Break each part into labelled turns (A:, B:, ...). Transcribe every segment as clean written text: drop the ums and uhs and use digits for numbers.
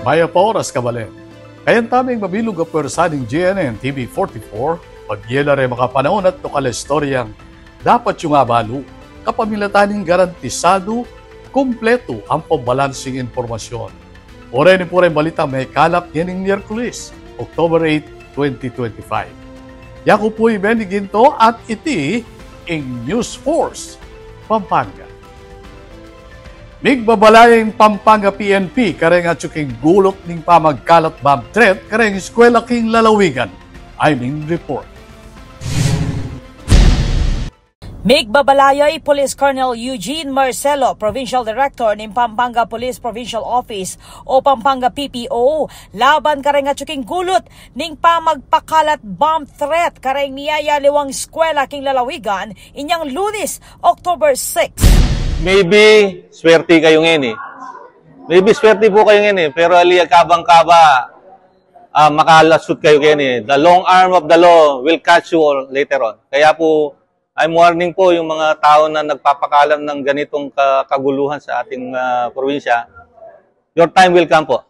A: Maya pa oras kabalen. Kayan taming mabilog a pwersa ng GNN TV 44, pagyela rin makapanahon at lokal istoryang dapat yung abalo, kapamilataning garantisado, kumpleto ang pambalansing informasyon. Ore ni po rin balita may kalap yaning Miyerkules, October 8, 2025. Yaku po'y Beniginto at iti ing News Force, Pampanga. Migbabalayang Pampanga PNP kareng at suking gulok ning pamagkalat bomb threat kareng eskwela king lalawigan. I mean report.
B: Migbabalayay Police Colonel Eugene Marcelo, Provincial Director ng Pampanga Police Provincial Office o Pampanga PPO, laban kareng at suking gulot ning pamagpakalat bomb threat kareng niyaya liwang eskwela king lalawigan inyang Lunes, October 6.
C: Maybe swerte kayo ngayon eh. Maybe swerte po kayo ngayon eh. Pero aliyag kabang-kaba, makalasot kayo ngayon eh. The long arm of the law will catch you all later on. Kaya po, I'm warning po yung mga tao na nagpapakalam ng ganitong kaguluhan sa ating probinsya. Your time will come po.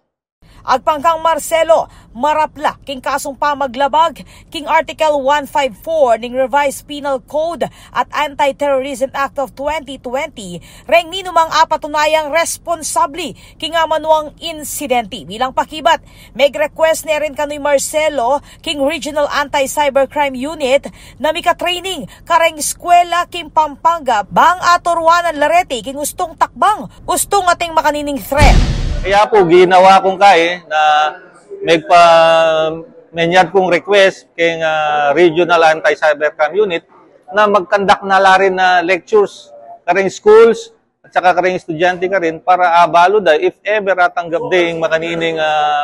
B: Agpangkang Marcelo, marapla king kasong pamaglabag king Article 154 ning Revised Penal Code at Anti-Terrorism Act of 2020 reng ninumang apatunayang responsable king amanuang insidente. Bilang pakibat, may request na rin kanoy Marcelo king Regional Anti-Cybercrime Unit na mika-training kareng eskwela king Pampanga bang atorwanan larete king ustong takbang, ustong ating makanining threat.
C: Kaya po, ginawa kong na menyad kong request kay Regional Anti-Cybercrime Unit na magkandak na rin na lectures karing schools at saka karing estudyante ka rin para abalo da if ever atanggap ding makanining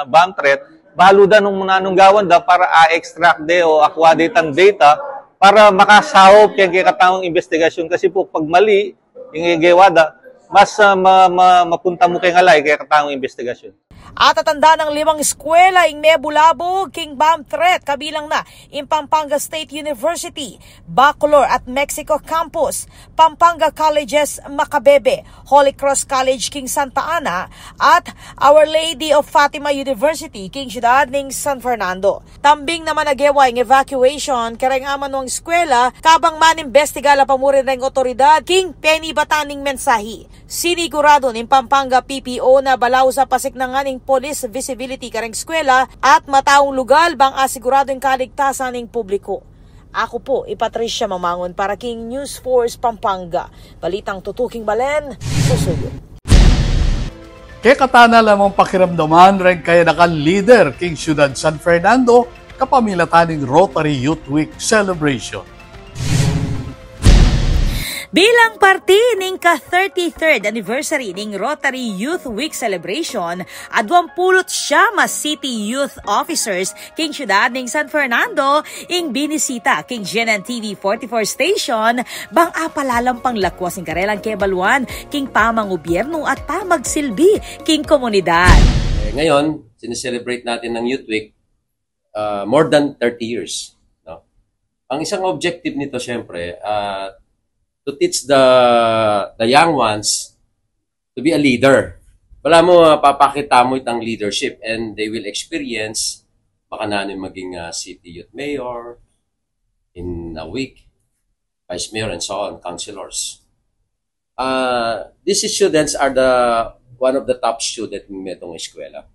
C: bomb threat, balo da nung mananunggawan da para a-extract de o akwaditang data para makasahop kay katawang investigasyon kasi po pag mali, yung igewada, mas mapunta mo kay ngalay kaya katawang investigasyon.
B: At tatanda ng 5 eskwela ing Nebulabog king bomb threat kabilang na in Pampanga State University, Bacolor at Mexico Campus, Pampanga Colleges Macabebe, Holy Cross College king Santa Ana at Our Lady of Fatima University king siyudad ning San Fernando. Tambing naman nagewa ing evacuation kareng aman ng eskwela kabang manimbestigala pamurin ng otoridad king Penny Bataning mensahi. Sinigurado ning Pampanga PPO na balaw sa pasik na nga ning police visibility kareng eskwela at mataong lugal bang asigurado yung kaligtasan ng publiko. Ako po, Patricia Mamangon para king News Force Pampanga. Balitang tutuking balen, susuyo.
A: Kaya katana lamang pakiramdaman rin kaya naka-leader king siyudad San Fernando kapamilataning Rotary Youth Week Celebration.
B: Bilang parte ning ka-33rd anniversary ning Rotary Youth Week Celebration, adwang pulot siya mas City Youth Officers king siyudad ning San Fernando ing binisita king GNN TV 44 station bang apalalang panglakwas ing karelang kebaluan king pamangobyerno at pamagsilbi king komunidad.
D: Ngayon, sineselebrate natin ng Youth Week more than 30 years. No? Ang isang objective nito syempre, to teach the young ones to be a leader. Wala mo, papakita mo itang leadership and they will experience baka na maging city youth mayor in a week, vice mayor and so on, councilors. These students are one of the top students ng metong eskwela.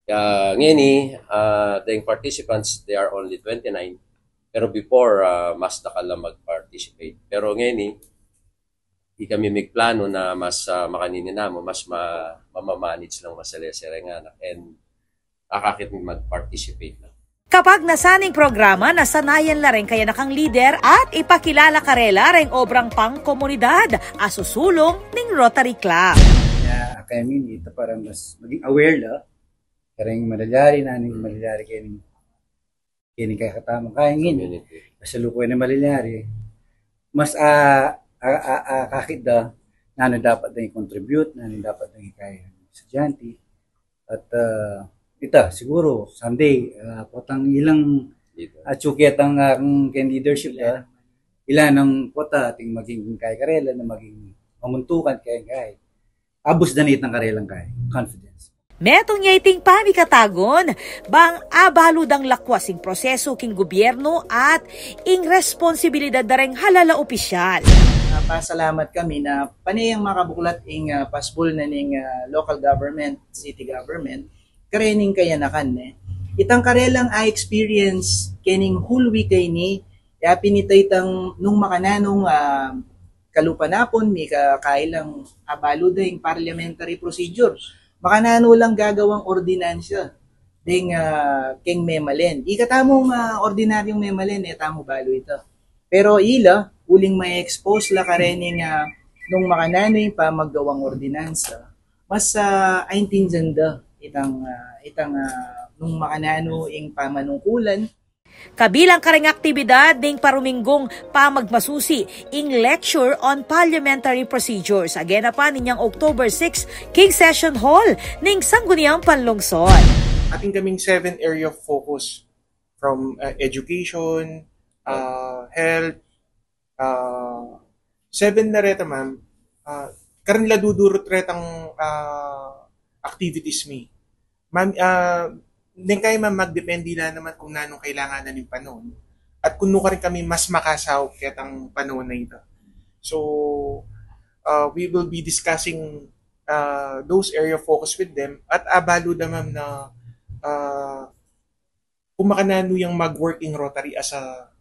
D: Ngayon, the participants, they are only 29. Pero before, mas nakala mag-participate. Pero ngayon, di kami may plano na mas makaninin na mo, mas mamamanage lang masale-sere nga and kakakit mag-participate na.
B: Kapag nasaning programa, nasanayan la rin kaya nakang leader at ipakilala karela rin obrang pang komunidad asusulong ning Rotary Club.
E: Kaya ito para mas maging aware la, kareng malalyari na ning malalyari kini kaya katamang kaingin kasalukuyan na malalyari mas kakit da na dapat na i-contribute na dapat na i-kaya estudyante at ita siguro someday potang ilang atsukyat ang leadership ilan ng pota ating maging kaya karela na maging mamuntukan kaya abos danit ng karelang kaya confidence.
B: Metong yaiting pamikatagon, bang abaludang lakwasing proseso king gobyerno at ing responsibilidad na ring halala opisyal.
F: Pasalamat kami na panayang makabuklat ing pasbol na ning local government, city government, karening kayanakan Itang karelang experience kening hulwi kay ni, pinitay tang nung makananong kalupanapon, may kakailang abaluda ing parliamentary procedure. Makanano lang gagawang ordinansya ding king memalen. Ikatamong ordinaryong memalen tamo balo ito. Pero ila uling may expose la karening nung makanano yung pamaggawang ordinansa. Mas aintindanda itang nung makanano ing pamanungkulan.
B: Kabilang kareng aktibidad ding paruminggong pamagmasusi ing lecture on parliamentary procedures. Again pa ninyang October 6 King Session Hall ning Sangguniang Panlungsod.
G: Ating kaming 7 area of focus from education, health, 7 na reta ma'am. Karon la dudurot retang activities mi. Ma'am, din kayo magdepende na naman kung nanong kailangan na ng panahon. At kung ka rin kami mas makasaw ketang panahon na ito. So, we will be discussing those area of focus with them. At abalo na ma'am na kung makanano yung mag-working Rotary as a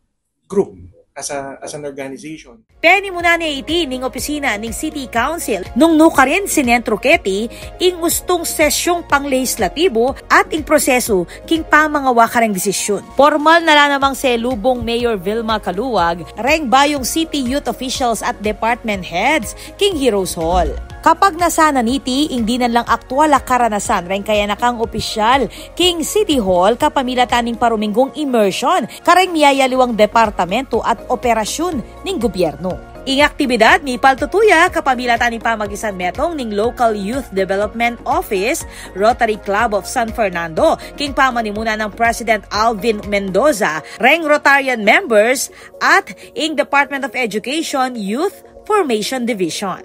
G: group, as an organization.
B: Penny muna ni iti ning opisina ning City Council nung nukarin sinentro keti ing gustong sesyong panglehislatibo at ing proseso king pamangawa kareng desisyon. Formal na namang selubong Mayor Vilma Caluwag, reng bayong city youth officials at department heads king Heroes Hall. Kapag nasana niti, hindi na lang aktwal a karanasan ren kaya nakang opisyal king City Hall kapamilataning paruminggong immersion kareng miyayaliwang departamento at operasyon ning gobyerno. Ing aktibidad ni paltutuya kapamilataning pamagisan metong ning Local Youth Development Office, Rotary Club of San Fernando, king pamanimuna ng President Alvin Mendoza, reng Rotarian members at ing Department of Education Youth Formation Division.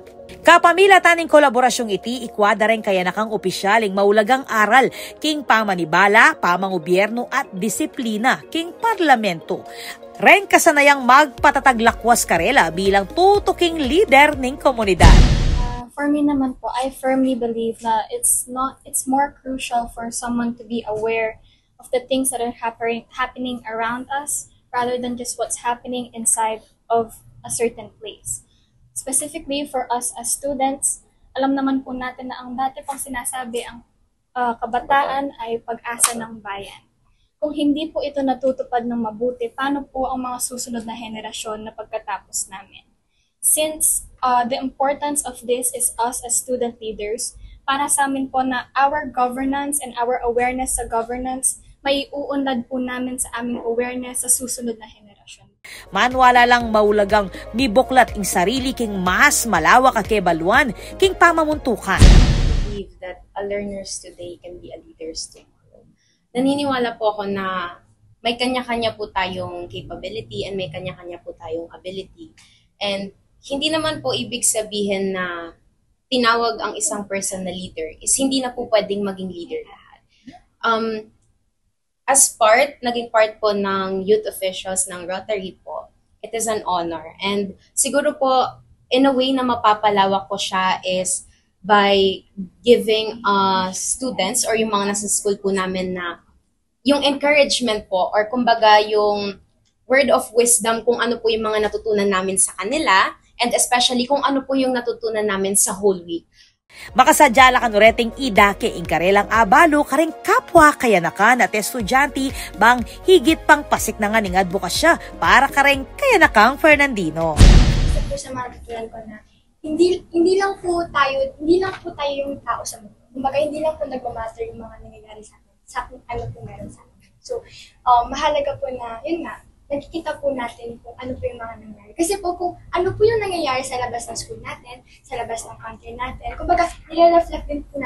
B: Kapamila taning kolaborasyong iti, ikwada rin kaya nakang opisyaling maulagang aral king pamanibala, pamangobyerno at disiplina king parlamento. Ren kasanayang magpatataglakwas karela bilang tutuking leader ning komunidad.
H: For me naman po, I firmly believe na it's more crucial for someone to be aware of the things that are happening around us rather than just what's happening inside of a certain place. Specifically for us as students, alam naman po natin na ang dati pang sinasabi ang kabataan ay pag-asa ng bayan. Kung hindi po ito natutupad ng mabuti, paano po ang mga susunod na henerasyon na pagkatapos namin? Since the importance of this is us as student leaders, para sa amin po na our governance and our awareness sa governance, may uunlad po namin sa aming awareness sa susunod na henerasyon.
B: Manwala lang maulagang mibuklat ing sarili king mas malawak a kebaluan king pamamuntukan.
I: I believe that a learners today can be a leaders tomorrow. Naniniwala po ako na may kanya-kanya po tayong capability and may kanya-kanya po tayong ability. And hindi naman po ibig sabihin na tinawag ang isang person na leader is hindi na po pwedeng maging leader lahat. As naging part po ng youth officials ng Rotary po, it is an honor. And siguro po, in a way na mapapalawak ko siya is by giving students or yung mga nasa school po namin na yung encouragement po or kumbaga yung word of wisdom kung ano po yung mga natutunan namin sa kanila and especially kung ano po yung natutunan namin sa whole week.
B: Makasadyala kan ureting idake ing karelang abalo kareng kapwa kayanakan at estudyante bang higit pang pasik na nga ning advokasya para kareng kayanakang Fernandino.
H: Isa po sa mga natutunan ko na hindi lang po tayo yung tao sa mundo. Kumbaga hindi lang po nagmamatter yung mga nangyayari sa atin, ano po meron sa atin. So, mahalaga po na, yun nga, nakikita po natin kung ano po yung mga nangyayari. Kasi po kung ano po yung nangyayari sa labas ng school natin, sa labas ng country natin, kumbaga nire-reflect din po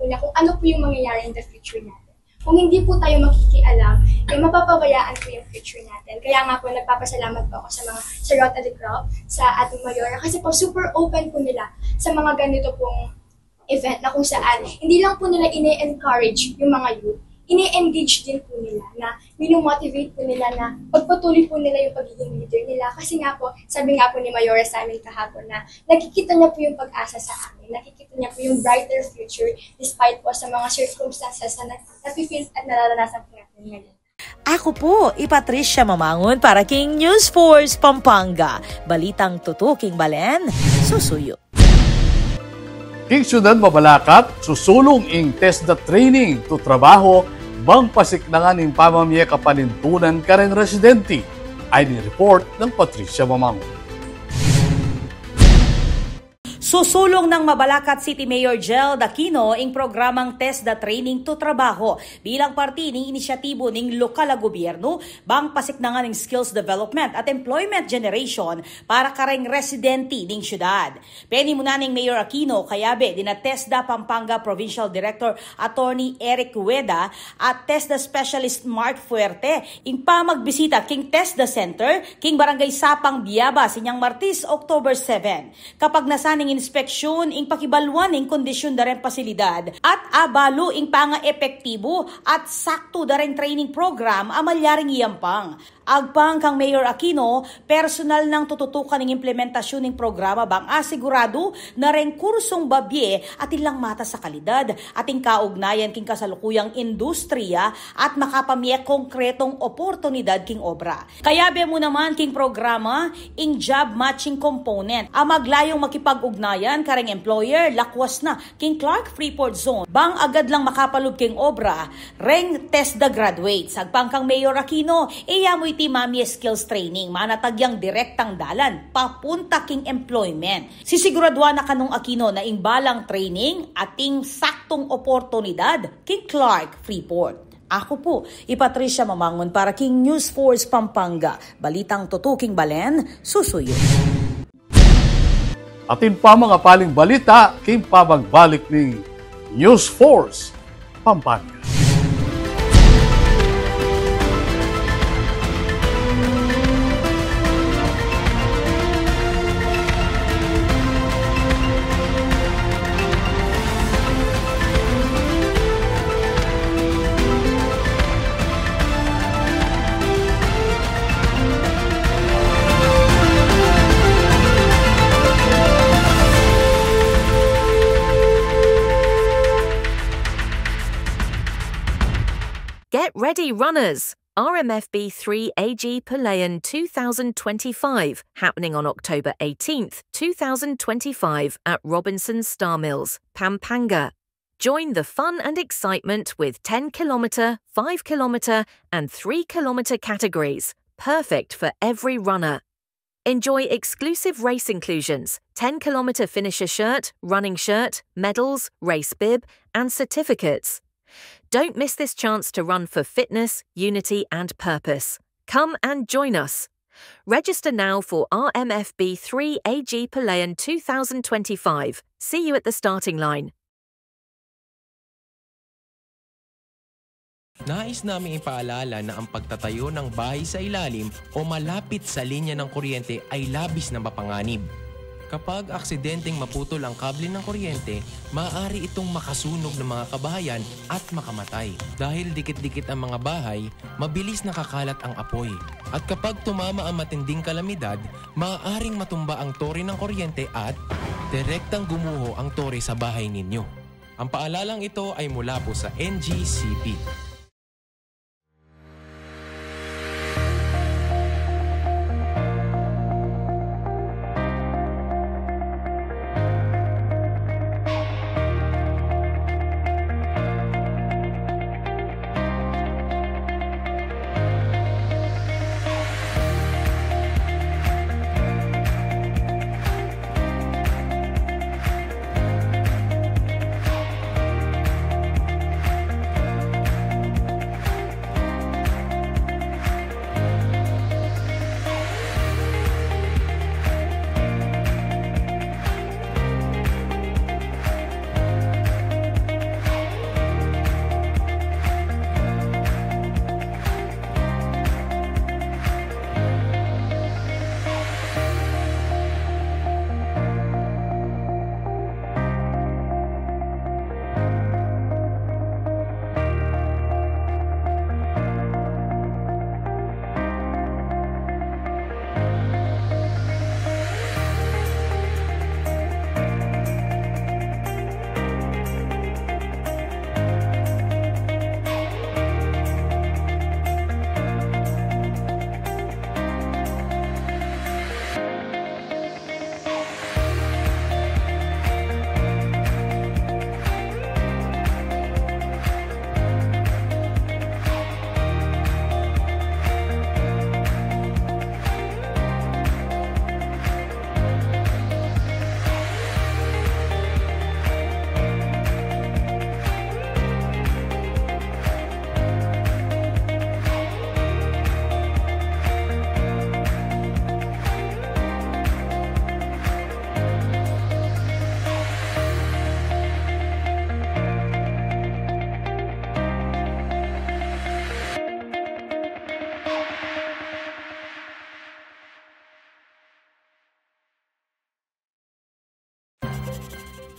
H: niya kung ano po yung mangyayari in the future natin. Kung hindi po tayo makikialam, mapapabayaan po yung future natin. Kaya nga po nagpapasalamat po ako sa Rotary Club, sa ating Mayora, kasi po super open po nila sa mga ganito pong event na kung saan hindi lang po nila ine-encourage yung mga youth, ine-engage din po nila na minomotivate po nila na pagpatuloy po nila yung pagiging leader nila. Kasi nga po, sabi nga po ni Mayora sa amin kahapon na nakikita niya po yung pag-asa sa amin, nakikita niya po yung brighter future despite po sa mga circumstances na napifeel at nararanasan po natin ngayon.
B: Ako po, Patricia Mamangon para King News Force Pampanga. Balitang tutuking balen, susuyo.
A: King Syudad Mabalacat, susulong ing test the training to trabaho bang pasiknangan ing pamamye kapanintunan kareng residente. Ay ni report ng Patricia Mamangon.
B: Susulong ng Mabalacat City Mayor Jel Aquino ing programang Test the Training to Trabaho bilang parte ng inisyatibo ng lokal na gobyerno bang pasiknangan ng skills development at employment generation para kareng residente ng syudad. Penimunan ng Mayor Aquino kayabe dinatest da Pampanga Provincial Director Attorney Eric Ueda at Test the Specialist Mark Fuerte ing pamagbisita king Test the Center king Barangay Sapang Biaba sinyang Martes, October 7. Kapag nasaning inspeksyon ing pakibalwan ing kondisyon dareng pasilidad at abalo ing panga epektibo at sakto dareng training program amalyaring iyampang. Agpang kang Mayor Aquino, personal nang tututukan ng implementasyon ng programa bang asigurado na ring kursong babye at ilang mata sa kalidad at ing kaugnayan king kasalukuyang industriya at makapamye konkretong oportunidad king obra. Kayabe mo naman king programa ing job matching component ang maglayong makipag-ugnayan kareng employer lakwas na king Clark Freeport Zone bang agad lang makapalub king obra reng test the graduates. Agpang kang Mayor Aquino, iyamoy ti Mami Skills Training, manatagyang direktang dalan, papunta king employment. Sisiguraduan na kanong Aquino na imbalang training at ing saktong oportunidad king Clark Freeport. Ako po, Patricia Mamangon para King News Force Pampanga. Balitang tutuking balen, susuyo.
A: Atin pa mga paling balita, king pabagbalik ni News Force Pampanga.
J: Get ready, runners! RMFB 3 AG Palayan 2025, happening on October 18th, 2025 at Robinson Star Mills, Pampanga. Join the fun and excitement with 10km, 5km and 3km categories, perfect for every runner. Enjoy exclusive race inclusions, 10km finisher shirt, running shirt, medals, race bib and certificates. Don't miss this chance to run for fitness, unity and purpose. Come and join us. Register now for RMFB 3 AG Palayan 2025. See you at the starting line.
K: Nais namin ipaalala na ang pagtatayo ng bahay sa ilalim o malapit sa linya ng kuryente ay labis na mapanganib. Kapag aksidenteng maputol ang kable ng kuryente, maaari itong makasunog ng mga kabahayan at makamatay. Dahil dikit-dikit ang mga bahay, mabilis nakakalat ang apoy. At kapag tumama ang matinding kalamidad, maaaring matumba ang tore ng kuryente at direktang gumuho ang tore sa bahay ninyo. Ang paalalang ito ay mula po sa NGCP.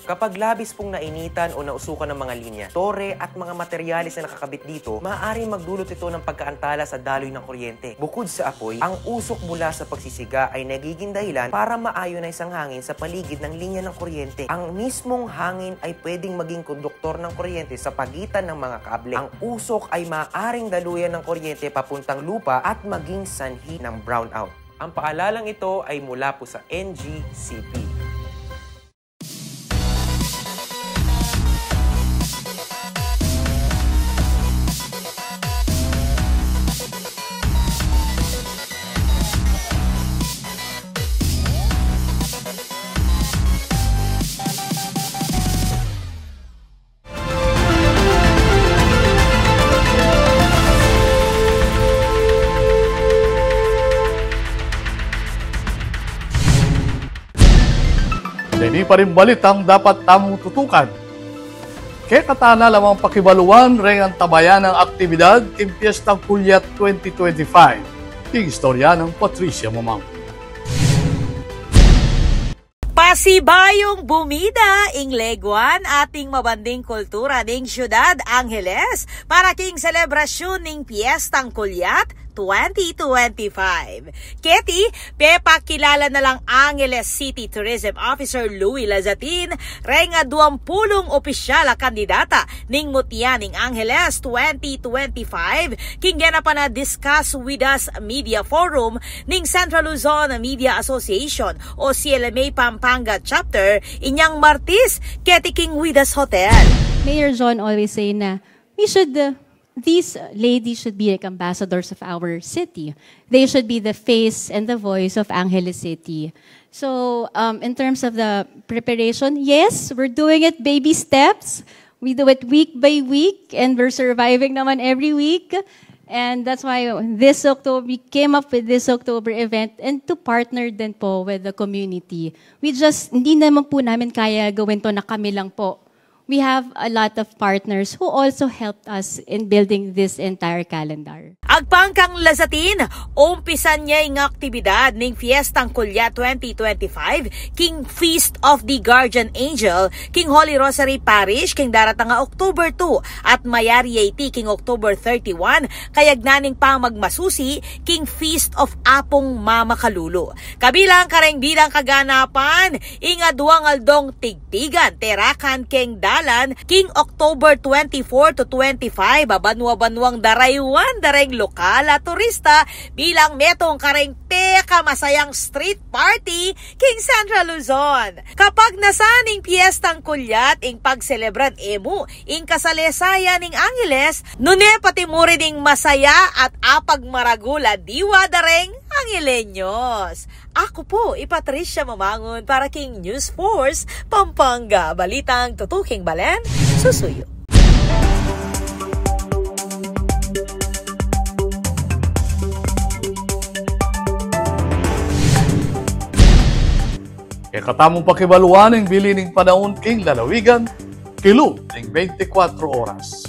K: Kapag labis pong nainitan o nausukan ng mga linya, tore at mga materyales na nakakabit dito, maaaring magdulot ito ng pagkaantala sa daloy ng kuryente. Bukod sa apoy, ang usok mula sa pagsisiga ay nagiging dahilan para ma-ionize ang hangin sa paligid ng linya ng kuryente. Ang mismong hangin ay pwedeng maging konduktor ng kuryente sa pagitan ng mga kable. Ang usok ay maaaring daluyan ng kuryente papuntang lupa at maging sanhi ng brownout. Ang paalalang ito ay mula po sa NGCP.
A: Hindi pa rin balitang dapat tamong tutukan. Kaya katana lamang pakibaluan rin ang tabayan ng aktibidad ng Piyestang Kulyat 2025. King istorya ng Patricia Mamang.
B: Pasibayong bumida ing leguan ating mabanding kultura ng Siyudad Angeles para king selebrasyon ng Piyestang Kulyat 2025. Keti, pepa kilala na lang Angeles City Tourism Officer Louie Lazatin, renga 20 opisyal a kandidata ning mutya ning Angeles 2025, king ganapan na discuss with us media forum ning Central Luzon Media Association o CLMA Pampanga Chapter inyang Martis, keti king with us hotel.
L: Mayor John always say na these ladies should be like ambassadors of our city. They should be the face and the voice of Angeles City. So in terms of the preparation, yes, we're doing it baby steps. We do it week by week and we're surviving naman every week. And that's why this October, we came up with this October event and to partner din po with the community. Hindi naman po namin kaya gawin to na kami lang po. We have a lot of partners who also helped us in building this entire calendar.
B: Agpangkang Lazatin, umpisan niya yung aktibidad ng Fiestang Kulyat 2025, King Feast of the Guardian Angel, King Holy Rosary Parish, King daratang October 2, at Mayari 80, King October 31, kayagnaning pang magmasusi, King Feast of Apong Mama Kalulu. Kabilang kareng bilang kaganapan, inga duwang aldong tigtigan, terakan King King October 24 to 25, banwa-banwang daraywan, dareng lokal at turista bilang metong kareng peka masayang street party King Central Luzon. Kapag nasaning Piyestang Kulyat ing pagselebran emu ing kasalesayan ning Angeles, nune pati muri ding masaya at apag maragula diwa dareng Angelenyos. Ako po, Patricia Mamangon para King News Force, Pampanga. Balitang tutuking balen, susuyo.
A: Kaya katamong pakibaluan ng bilining panahon king lalawigan, kilo ng 24 oras.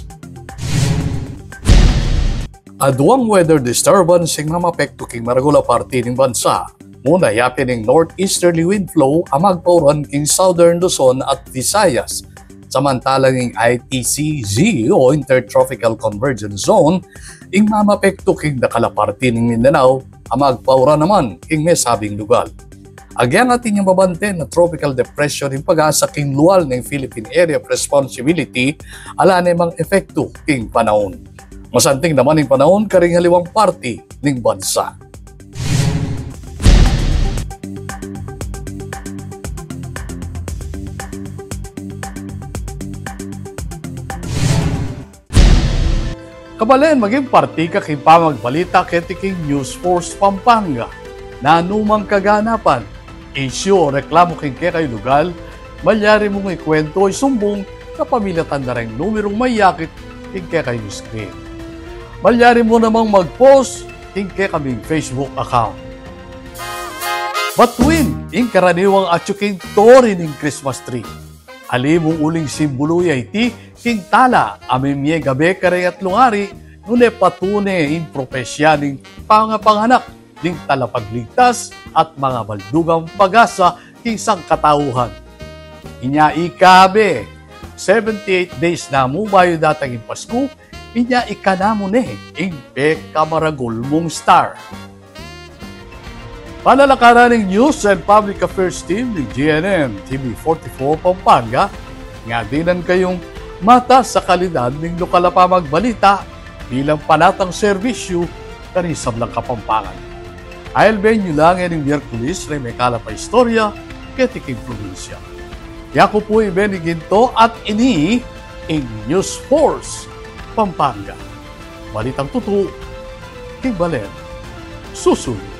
A: Aduang weather disturbance ng namapekto king maragula parte ng bansa. Muna yapin ng northeasterly wind flow ang magpauran king Southern Luzon at Visayas. Samantalang ng ITCZ o Intertropical Convergence Zone, ing mamapekto king nakalaparti ng Mindanao, ang magpauran naman king may sabing lugar. Agyan natin yung mabante na tropical depression yung pag-asa king luwal ng Philippine Area of Responsibility ala namang epekto king panahon. Masanting naman yung panahon karing haliwang party ng bansa. Kabalen, maging party ka king pamagbalita ketiking News Force Pampanga na anumang kaganapan, isyo o reklamo king kay lugal, malyari mong ikwento ay sumbong kapamilatan na rin numerong mayakit king kay screen. Malyari mo namang mag-post king kaming Facebook account. Batuin ing karaniwang atsuking tori ning Christmas tree. Alimong uling simbolo iti king tala amimye gabi kare at lungari nune patune in propesyaning pangapanganak ding talapagligtas at mga baldugang pag-asa king sang katauhan. inya ikabe. 78 days na mubayo datang in Pasko, inya ikanamo ne, ingpe kamaragol mong star. Panalakaran ng News and Public Affairs Team ng GNN TV44 Pampanga, nga dinan kayong mata sa kalidad ng lokal na pamagbalita bilang panatang serbisyo kani sablang Kapampangan. I'll nyo lang ng Miyerkules na may kalapa istorya ketiking probinsya. Yako po ibeniginto at ini in News Force Pampanga. Balitang tutu, King Balen, susunod.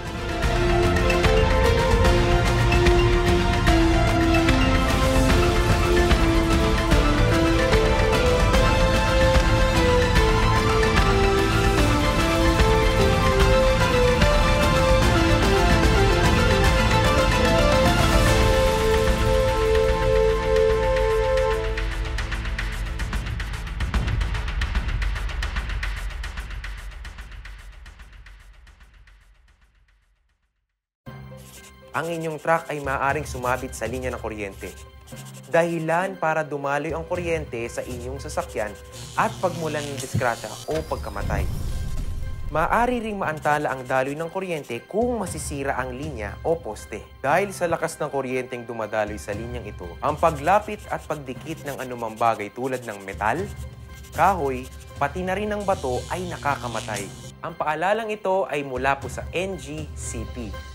K: Ang inyong truck ay maaaring sumabit sa linya ng kuryente. Dahilan para dumaloy ang kuryente sa inyong sasakyan at pagmulan ng disgrasya o pagkamatay. Maaari ring maantala ang daloy ng kuryente kung masisira ang linya o poste. Dahil sa lakas ng kuryenteng dumadaloy sa linyang ito, ang paglapit at pagdikit ng anumang bagay tulad ng metal, kahoy, pati na rin ng bato ay nakakamatay. Ang paalalang ito ay mula po sa NGCP.